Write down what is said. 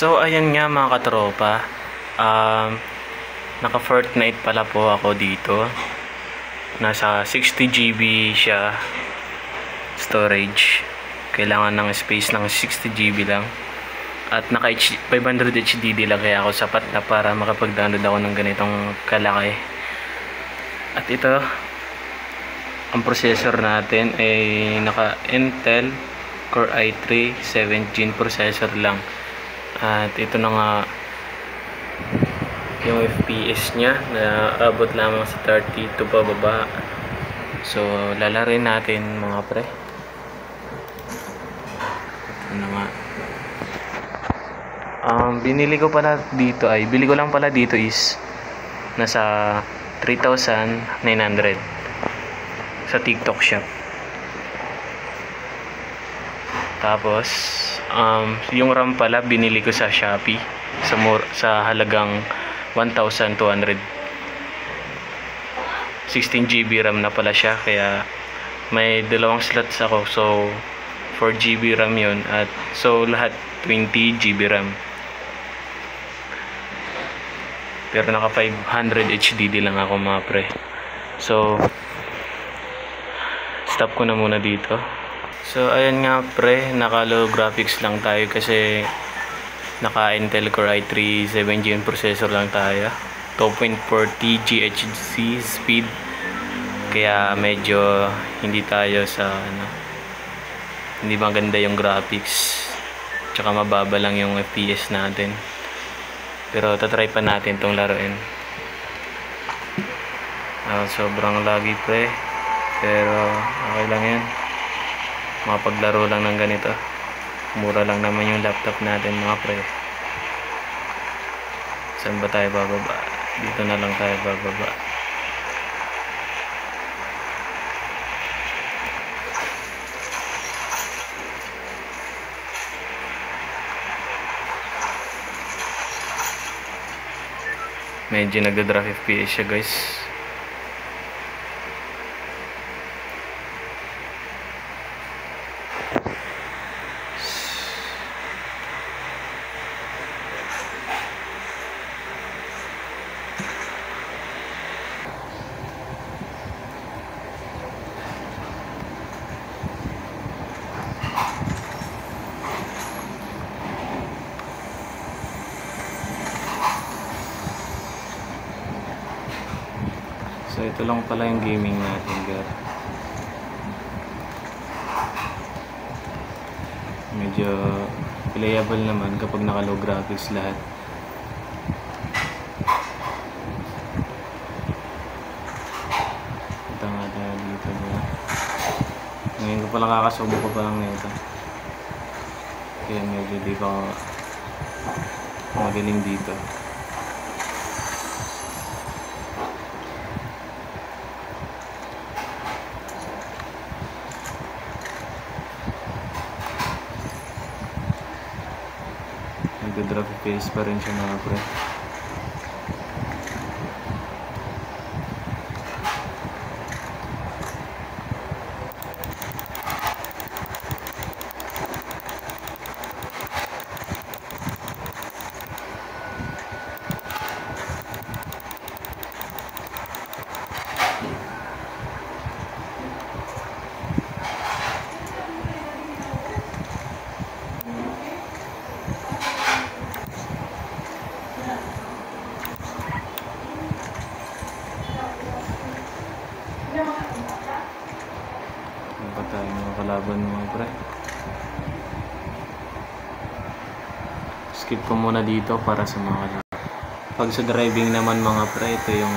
So ayan nga mga katropa, naka Fortnite pala po ako dito. Nasa 60 GB siya storage. Kailangan ng space ng 60 GB lang. At naka 500 HDD lang, kaya ako sapat na para makapag-download ako ng ganitong kalaki. At ito, ang processor natin ay naka Intel Core i3 7th Gen processor lang. At ito na nga yung FPS nya, na abot lamang sa 32 pababa. So lalarin natin mga pre. Ano nga, bili ko lang pala dito is nasa 3,900 sa TikTok shop. Tapos yung RAM pala binili ko sa Shopee sa halagang 1,200. 16 GB RAM na pala siya, kaya may dalawang slots ako, so 4 GB RAM yun, at so lahat 20 GB RAM. Pero naka 500 HDD lang ako mga pre. So stop ko na muna dito. So ayan nga pre, naka low graphics lang tayo kasi naka Intel Core i3 7th Gen processor lang tayo. 2.4 GHz speed. Kaya medyo hindi tayo sa hindi maganda yung graphics. Tsaka mababa lang yung FPS natin. Pero tatry pa natin tong laruin. Sobrang laggy pre, pero okay lang yan. Mapaglaro lang ng ganito. Mura lang naman yung laptop natin mga pre. Saan ba tayo bababa? Dito na lang tayo bababa. Medyo nagda-drop FPS siya guys. So ito lang pala yung gaming natin guys. Medyo playable naman kapag naka low graphics lahat. Ito nga tayo dito ba? Ngayon ko pala kakasubo ko pa lang nito. Kaya medyo di pa magaling dito. Nagda-drop face pa rin siya mga pre. Ano tayo mga kalaban mga pre? Skip ko muna dito para sa mga kalaban. Pag sa driving naman mga pre, ito yung